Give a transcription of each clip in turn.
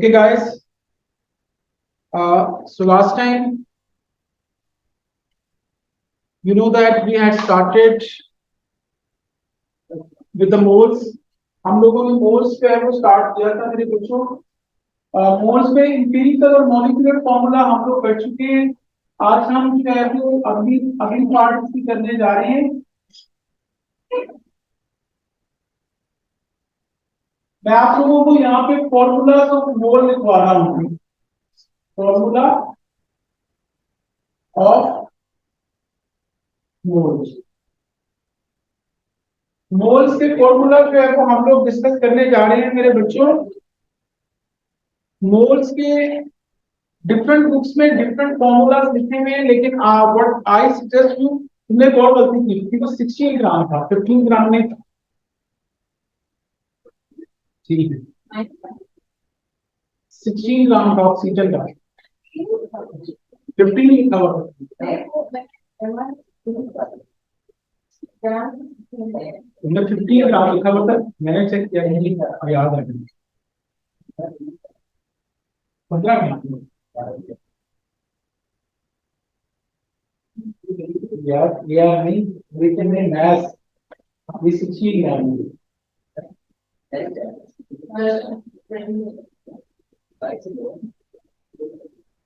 Okay, guys. So last time, you know that we had started with the moles. हम लोगों ने moles पे वो start किया था मेरे बच्चों. मोल्स पे इंपेरिकल और मॉलिक्यूलर फॉर्मूला हम लोग कर चुके हैं. आज हम जो है वो अगली अगली पार्ट की करने जा रहे हैं. मैं आप लोगों को यहाँ पे फॉर्मूला ऑफ मोल लिखवा रहा हूँ. Formula of moles. मोल्स के फॉर्मूला जो है वो हम लोग डिस्कस करने जा रहे हैं मेरे बच्चों. मोल्स के डिफरेंट बुक्स में डिफरेंट फॉर्मूलाज लिखे हुए हैं, लेकिन व्हाट आई सजेस्ट यू, तुमने बहुत गलती की क्योंकि 16 ग्राम था, 15 ग्राम में. ठीक है, 16 ग्राम का ऑक्सीजन का 15 लिखा हुआ. तुमने 15 ग्राम लिखा हुआ था, मैंने चेक किया नहीं, याद है 15 ग्राम. यार नहीं, लेकिन मैं मैथ्स अभी 16 ग्राम.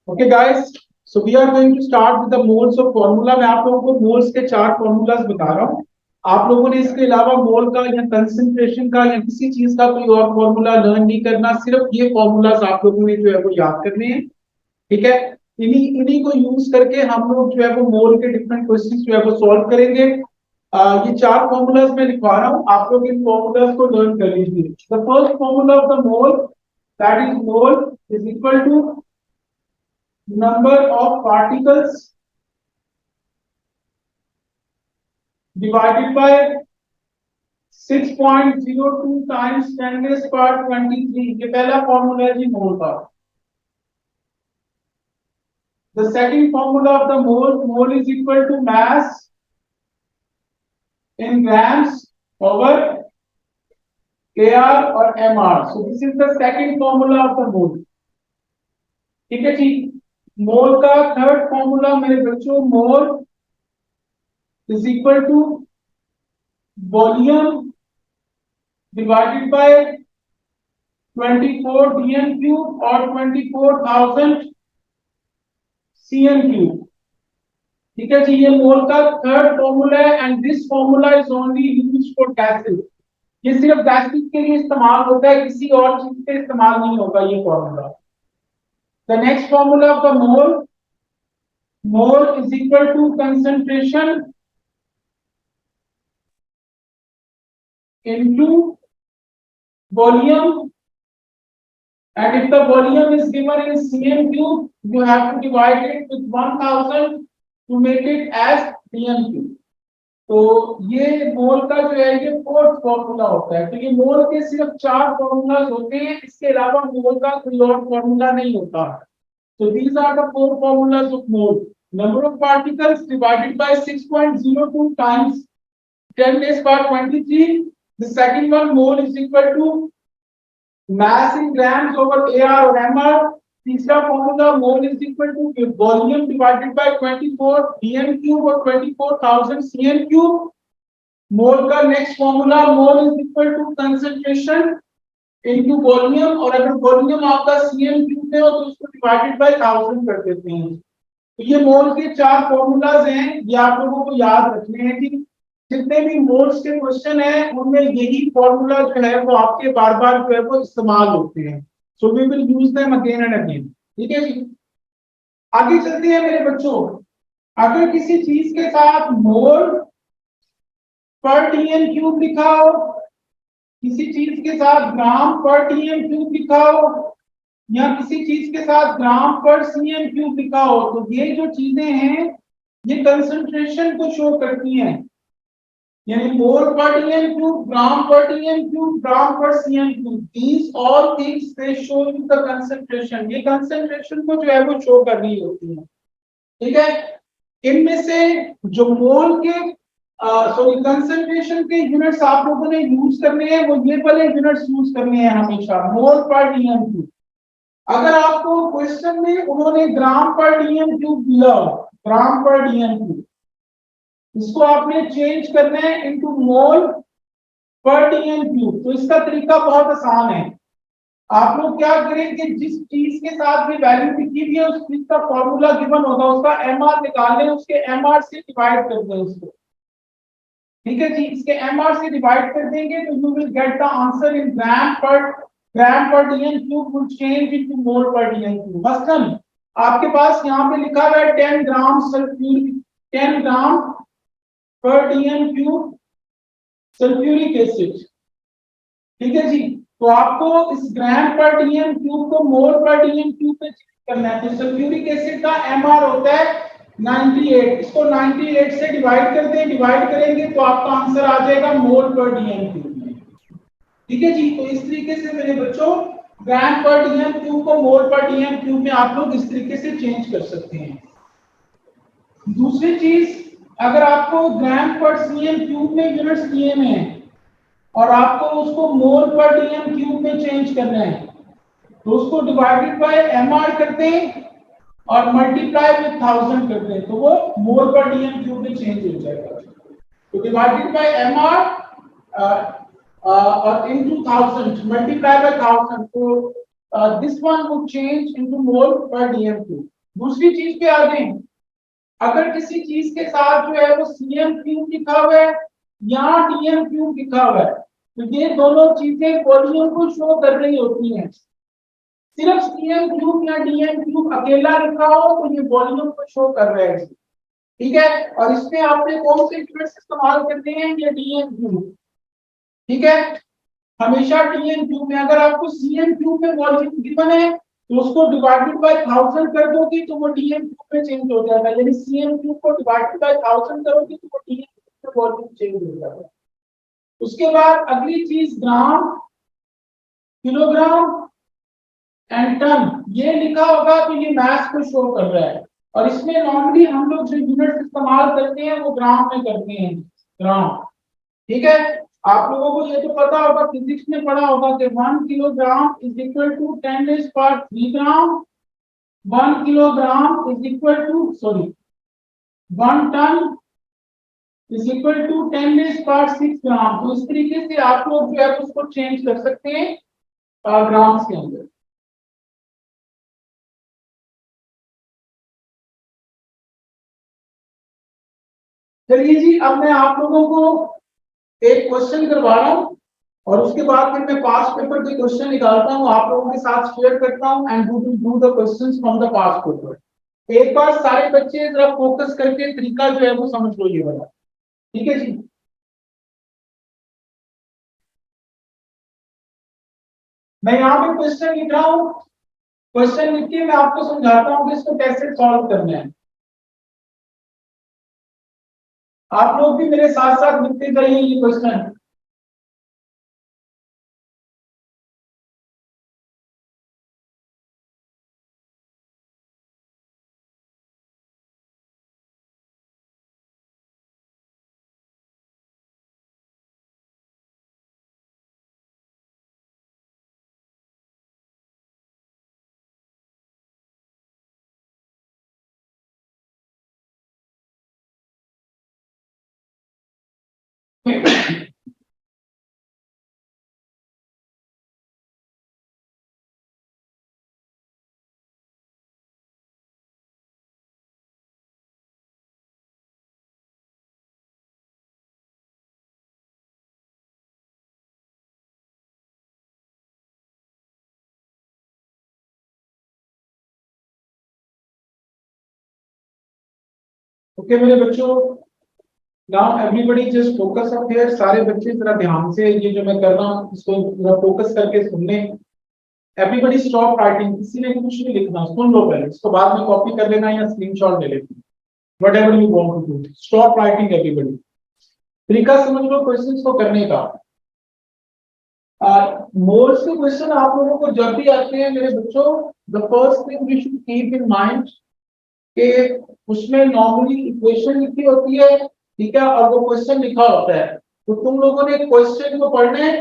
Okay guys, so we are going to start with the moles of formula. मैं आप लोगों को मोल्स के 4 फॉर्मूलाज बता रहा हूँ. आप लोगों ने इसके अलावा मोल का या कंसंट्रेशन का या किसी चीज का कोई और फॉर्मूला लर्न नहीं करना, सिर्फ ये फॉर्मूलाज आप लोगों ने जो है वो याद करने हैं. ठीक है, इन्हीं को यूज करके हम लोग जो है वो मोल के डिफरेंट क्वेश्चंस जो है वो सॉल्व करेंगे. ये 4 फॉर्मूलाज मैं लिखवा रहा हूँ, आप लोग इन फॉर्मूलाज को लर्न कर लीजिए. The first formula of the mole, that is mole is equal to number of particles divided by 6.02 times 10 raised power 23. ये पहला फॉर्मूला है जी मोल का. The second formula of the mole is equal to mass in grams over kr or mr. So this is the second formula of the mole. ठीक है जी. मोल का third formula मेरे बच्चों, mole is equal to volume divided by 24 dn cube और 24,000 cn cube. ठीक है जी, ये मोल का थर्ड फॉर्मूला है. And this formula is only used for gases. ये सिर्फ गैसेस के लिए इस्तेमाल होता है, किसी और चीज पे इस्तेमाल नहीं होगा ये formula. The next formula of the mole is equal to concentration into volume, and if the volume is given in cm cube, you have to divide it with 1000 to make it as dm cube. तो ये मोल का जो है ये fourth formula होता है. तो ये मोल के सिर्फ 4 फॉर्मूलाज होते हैं, इसके अलावा मोल का कोई और फॉर्मूला नहीं होता. So these are the 4 formulas of mole. Number of particles divided by 6.02 times 10 raised power 23. The second one, mole is equal to mass in grams over AR or MR. तीसरा formula, mole is equal to volume divided by 24 dm cube or 24,000 cn cube. Mole का next formula, mole is equal to concentration into volume, और अगर volume आपका cm cube में हो तो उसको divided by 1000 कर देते हैं. तो ये मोल के 4 फॉर्मूलाज हैं, ये आप लोगों को याद रखने हैं कि जितने भी मोल्स के क्वेश्चन हैं उनमें यही फॉर्मूला जो है वो आपके बार बार जो है वो इस्तेमाल होते हैं. So we will use them again and again. ठीक है जी, आगे चलते हैं मेरे बच्चों. अगर किसी चीज के साथ मोल पर टीएम क्यूब लिखा हो, किसी चीज के साथ ग्राम पर टीएम क्यूब लिखा हो, या किसी चीज के साथ ग्राम पर सीएम क्यूब लिखा हो, तो ये जो चीजें हैं ये कंसंट्रेशन को शो करती हैं. यानी मोल पर टीएम क्यूब, ग्राम पर टीएम क्यूब, ग्राम पर CM cube, these all things they show you the concentration. ये कंसंट्रेशन को जो है वो शो कर रही होती है. ठीक है, इनमें से जो मोल के सॉरी कंसंट्रेशन के यूनिट्स आप लोगों ने यूज करने हैं वो ये वाले यूनिट्स यूज करने हैं हमेशा. मोल पर टीएम क्यूब. अगर आपको क्वेश्चन में उन्होंने ग्राम पर डीएम क्यूब दिया, ग्राम पर डीएम क्यूब, इसको आपने चेंज करना है into mole per DM cube. तो इसका तरीका बहुत आसान है। आप लोग क्या करेंगे, जिस चीज के साथ भी वैल्यू लिखी हुई है उस चीज का फॉर्मूला गिवन होगा, उसका एमआर निकाल लें, उसके एमआर से डिवाइड कर दें उसको। ठीक है जी, इसके एमआर से डिवाइड कर देंगे तो you will get the answer in gram per DM cube will change into mole per DM cube. मसलन आपके पास यहाँ पे लिखा हुआ है 10 ग्राम सल्फ्यूरिक, 10 ग्राम per DM cube sulphuric acid. ठीक है जी, तो आपको इस ग्राम पर डीएम क्यूब को मोल पर डीएम क्यूब में चेंज करना है। तो सल्फ्यूरिक एसिड का एमआर होता है 98, इसको 98 से डिवाइड कर दें, डिवाइड करेंगे तो आपका आंसर आ जाएगा मोल पर डीएम क्यूब में। ठीक है जी, तो इस तरीके से मेरे बच्चों ग्राम पर डीएम क्यूब को मोल पर डीएम क्यूब में आप लोग इस तरीके से चेंज कर सकते हैं। दूसरी चीज, अगर आपको ग्राम पर सीएम क्यूब में यूनिट्स दिए हुए हैं और आपको उसको मोल पर डीएम क्यूब में चेंज करना है, तो उसको डिवाइडेड बाय एमआर करते हैं और मल्टीप्लाई विद 1000 करते हैं, तो वो मोल पर डीएम क्यूब में चेंज हो जाएगा। तो डिवाइडेड बाय एमआर और इनटू 1000 मल्टीप्लाई बाय 1000, तो this one would change into mole per DM cube. दूसरी चीज पे आ गए, अगर किसी चीज के साथ जो है वो सीएम क्यूब लिखा हुआ है या डीएम क्यूब लिखा हुआ है, तो ये दोनों चीजें वॉल्यूम को शो कर रही होती हैं। सिर्फ सीएम क्यूब या डीएम क्यूब अकेला लिखा हो तो ये वॉल्यूम को शो कर रहा है। ठीक है, और इसमें आपने कौन से यूनिट्स इस्तेमाल करने हैं, ये डीएम क्यूब। ठीक है, हमेशा डीएम क्यूब में, अगर आपको सीएम क्यूब में वॉल्यूम गिवन है तो उसको डिवाइडेड बाय 1000 कर दोगे तो वो डीएम क्यूब में चेंज हो जाएगा, यानी सीएम क्यूब को डिवाइडेड बाय 1000 करोगे तो वो डीएम क्यूब में वॉल्यूम चेंज हो जाएगा। उसके बाद अगली चीज ग्राम, किलोग्राम एंड टन, ये लिखा होगा तो ये मास को शो कर रहा है, और इसमें नॉर्मली हम लोग जो यूनिट इस्तेमाल करते हैं वो ग्राम में करते हैं, ग्राम। ठीक है, आप लोगों को ये तो पता होगा, फिजिक्स में पढ़ा होगा कि 1 kilogram is equal to 10 raise power 3 gram, 1 kilogram is equal to 1 ton is equal to 10 raise power 6 gram. तो इस तरीके से आप लोग जो है उसको चेंज कर सकते हैं ग्राम्स के अंदर। चलिए जी, अब मैं आप लोगों को एक क्वेश्चन करवा रहा हूं और उसके बाद फिर मैं पास्ट पेपर के क्वेश्चन निकालता हूं, आप लोगों के साथ शेयर करता हूं and we will do the questions from the past paper. एक बार सारे बच्चे जरा फोकस करके तरीका जो है वो समझ लो ये वाला। ठीक है जी, मैं यहाँ पे क्वेश्चन लिख रहा हूँ, क्वेश्चन लिख के मैं आपको समझाता हूँ कि इसको कैसे सॉल्व करना है। आप लोग भी मेरे साथ साथ लिखते जाइए ये क्वेश्चन। ओके मेरे बच्चों, now everybody just focus up here. सारे बच्चे जरा ध्यान से ये जो मैं कर रहा हूँ इसको जरा फोकस करके सुनने। एवरीबॉडी स्टॉप राइटिंग, किसी ने कुछ नहीं लिखना, सुन लो पहले, इसको बाद में कॉपी कर लेना या स्क्रीनशॉट ले लेना, whatever you want to do. Stop writing everybody. तरीका समझ लो क्वेश्चंस को करने का। मोल्स के क्वेश्चन आप लोगों को जब भी आते हैं मेरे बच्चों, the first thing you should keep in mind कि उसमें नॉर्मली इक्वेशन लिखी होती है, ठीक है, और वो क्वेश्चन लिखा होता है, तो तुम लोगों ने क्वेश्चन को पढ़ना है,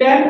10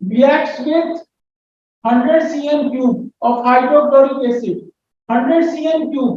reacts with 100 cm cube of hydrochloric acid. 100 cm cube,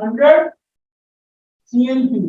100 cm cube.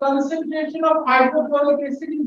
concentration of hydrochloric acid is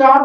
4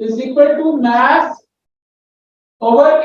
is equal to mass over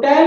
10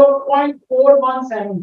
0.417,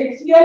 HCl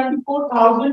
24,000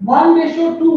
1:2.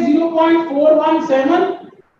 0.417,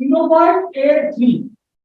0.83.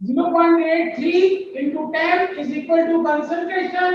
0.83 into 10 is equal to concentration.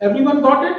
Everyone got it?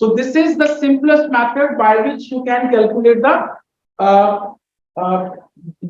So this is the simplest method by which you can calculate the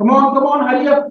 come on, hurry up.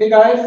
Hey guys,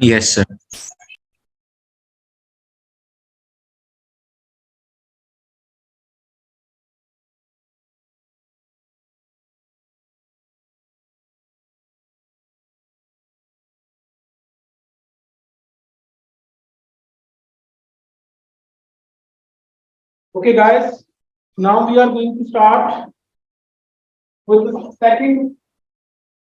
Yes, sir. Okay guys, now we are going to start with the second.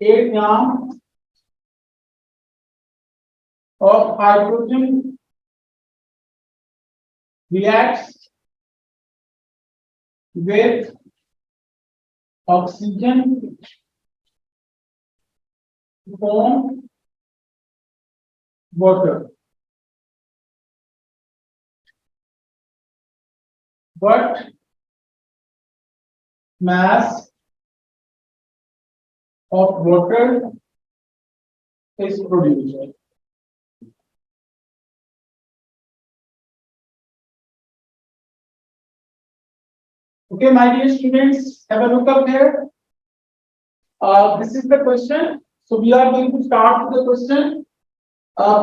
8 grams of hydrogen reacts with oxygen to form water. What mass of water is produced? Okay, my dear students, have a look up here. This is the question. So we are going to start with the question.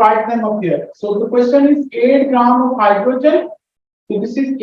write them up here. So the question is 8 grams of hydrogen. So this is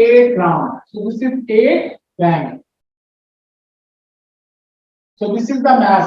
8 grams. So this is 8 grams. So this is the mass.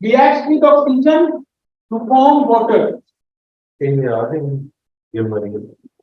Reacts with oxygen to form water.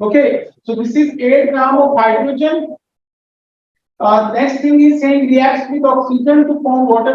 Okay, so this is 8 grams of hydrogen. Next thing is saying reacts with oxygen to form water.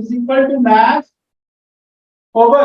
is equal to mass over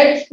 H2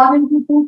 1 into 2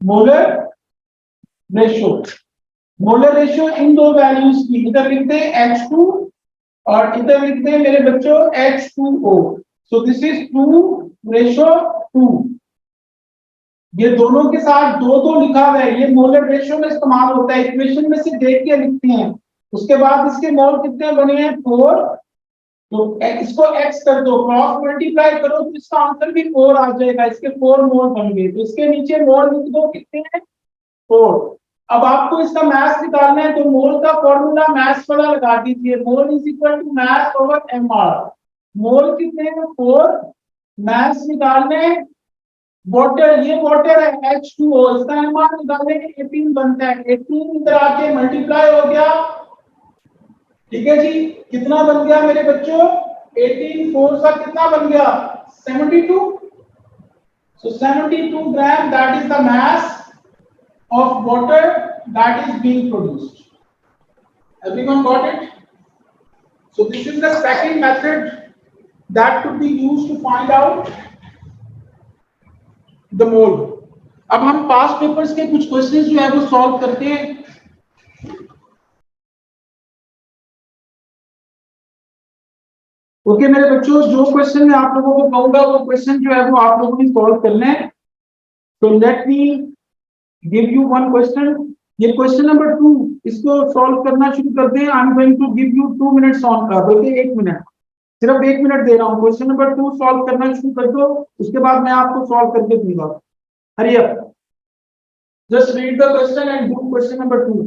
molar ratio, molar ratio इन दो values की, इधर लिखते हैं H2 और इधर लिखते हैं मेरे बच्चों H2O। So this is 2:2। ये दोनों के साथ दो दो लिखा हुआ है, ये मोलर रेशो में इस्तेमाल होता है, इक्वेशन में से देख के लिखते हैं। उसके बाद इसके मोल कितने बने हैं 4, तो इसको x कर दो, क्रॉस मल्टीप्लाई करो तो इसका आंसर भी 4 आ जाएगा, इसके 4 मोल बन गए। तो इसके नीचे मोल लिख दो, कितने हैं 4। अब आपको इसका मास निकालना है तो मोल का फॉर्मूला मास वाला लगा दीजिए, mole is equal to mass over mr। Mole कितने हैं 4, मास निकालने वाटर, ये वाटर है H2O, इसका mr निकालने 18 बनता है, 18 इधर आके मल्टीप्लाई हो गया, ठीक है जी। कितना बन गया मेरे बच्चों 18 4 का कितना बन गया 72। सो 72 ग्राम that is the mass of water that is being produced. Everyone got it? So this is the second method that could be used to find out the mole. अब हम पास्ट पेपर्स के कुछ क्वेश्चंस जो है वो solve करते हैं। Okay मेरे बच्चों, जो क्वेश्चन मैं आप लोगों को कहूंगा वो क्वेश्चन जो है वो आप लोगों ने सॉल्व करना है। तो let me give you one question, ये क्वेश्चन नंबर 2, इसको सॉल्व करना शुरू कर दें। I am going to give you 2 minutes on, बल्कि 1 मिनट, सिर्फ 1 मिनट दे रहा हूँ। क्वेश्चन नंबर 2 सॉल्व करना शुरू कर दो, उसके बाद मैं आपको सॉल्व करके दूंगा। Hurry up, just read the question and do question number 2।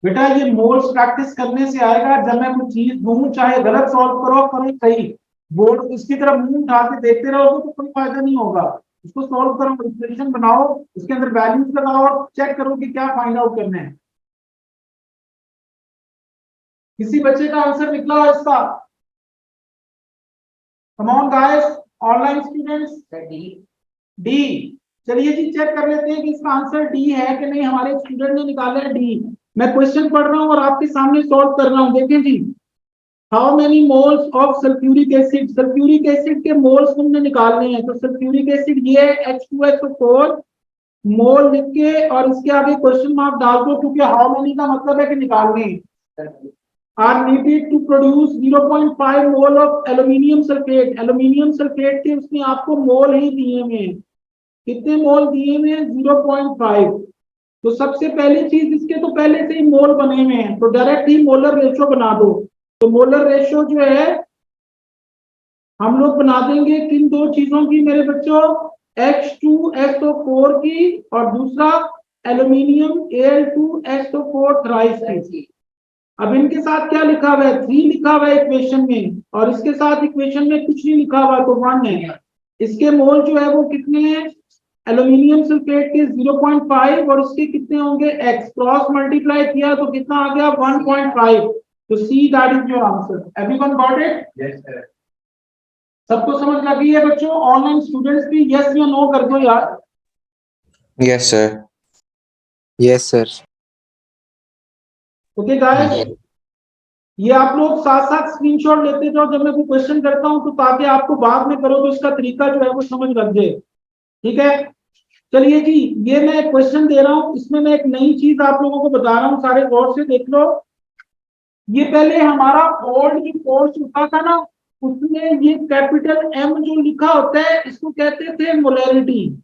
बेटा ये मोल्स प्रैक्टिस करने से आएगा, जब मैं कुछ चीज दूं, चाहे गलत सॉल्व करो करो सही, बोर्ड इसकी तरफ मुंह उठा के देखते रहोगे तो कोई फायदा नहीं होगा। इसको सॉल्व करो, इक्वेशन बनाओ, उसके अंदर वैल्यूज लगाओ और चेक करो कि क्या फाइंड आउट करना है। किसी बच्चे का आंसर निकला हो इसका? Come on guys, online students. D. चलिए जी चेक कर लेते हैं कि इसका आंसर डी है कि नहीं। हमारे स्टूडेंट ने निकाला है डी। मैं क्वेश्चन पढ़ रहा हूं और आपके सामने सॉल्व कर रहा हूं, देखें जी। How many moles of sulphuric acid, sulphuric acid के मोल्स हमने निकालने हैं। तो सल्फ्यूरिक एसिड ये है H2SO4, मोल लिख के और इसके आगे क्वेश्चन मार्क डाल दो, क्योंकि हाउ मेनी का मतलब है कि निकालने हैं। Are needed to produce 0.5 mole of aluminium sulphate. Aluminium sulphate के उसने आपको मोल ही दिए हुए हैं, कितने मोल दिए हुए हैं 0.5। तो सबसे पहली चीज, इसके तो पहले से ही मोल बने हुए हैं, तो डायरेक्ट ही मोलर रेशो बना दो। तो मोलर रेशो जो है हम लोग बना देंगे किन दो चीजों की मेरे बच्चों, H2SO4 की और दूसरा एल्यूमिनियम Al2SO4 थ्राइस की। अब इनके साथ क्या लिखा हुआ है 3 लिखा हुआ है इक्वेशन में, और इसके साथ इक्वेशन में कुछ नहीं लिखा हुआ, तो 1 है। इसके मोल जो है वो कितने हैं, एल्यूमिनियम सल्फेट के 0.5 और इसके कितने होंगे x, क्रॉस मल्टीप्लाई किया तो कितना आ गया 1.5। तो see that is your answer. Everyone got it? Yes sir. सबको समझ लगी है बच्चों? ऑनलाइन स्टूडेंट्स भी यस या नो कर दो यार। Yes, sir. Yes, sir. Okay guys, ये आप लोग साथ साथ स्क्रीनशॉट लेते जाओ जब मैं कोई क्वेश्चन करता हूं, तो ताकि आपको बाद में करो तो इसका तरीका जो है वो समझ लग जाए, ठीक है। चलिए जी, ये मैं क्वेश्चन दे रहा हूं, इसमें मैं एक नई चीज आप लोगों को बता रहा हूं, सारे गौर से देख लो। ये पहले हमारा ओल्ड जो कोर्स होता था ना, उसमें ये कैपिटल M जो लिखा होता है इसको कहते थे मोलैरिटी,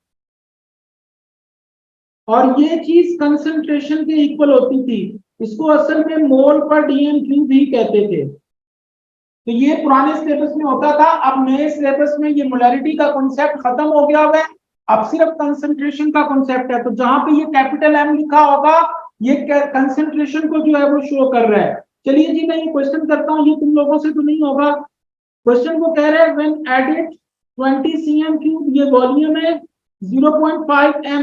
और ये चीज कंसंट्रेशन के इक्वल होती थी। इसको असल में मोल पर DM³ भी कहते थे। तो ये पुराने सिलेबस में होता था। अब नए सिलेबस में ये मोलैरिटी का कॉन्सेप्ट खत्म हो गया है, अब सिर्फ कंसंट्रेशन का कॉन्सेप्ट है। तो जहां पे ये कैपिटल M लिखा होगा, ये कंसंट्रेशन को जो है वो शो कर रहा है। चलिए जी मैं ये क्वेश्चन करता हूँ, ये तुम लोगों से तो नहीं होगा। क्वेश्चन को कह रहे हैं व्हेन एडेड 20 cm3, ये वॉल्यूम है, 0.5 m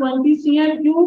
20 cm3.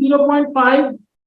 0.5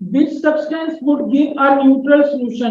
which substance would give a neutral solution.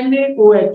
NaOH.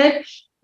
H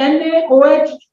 NaOH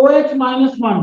OH-1.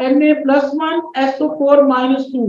Na+1 SO4 -2.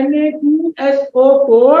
Na2SO4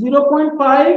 0.5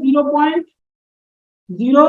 0.0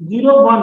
0.1.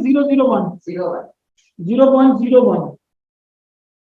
0.01 0.01.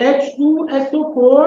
H2SO4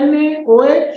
NaOH.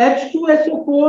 H2SO4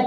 X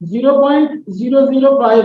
0.005.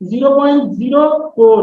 0.04.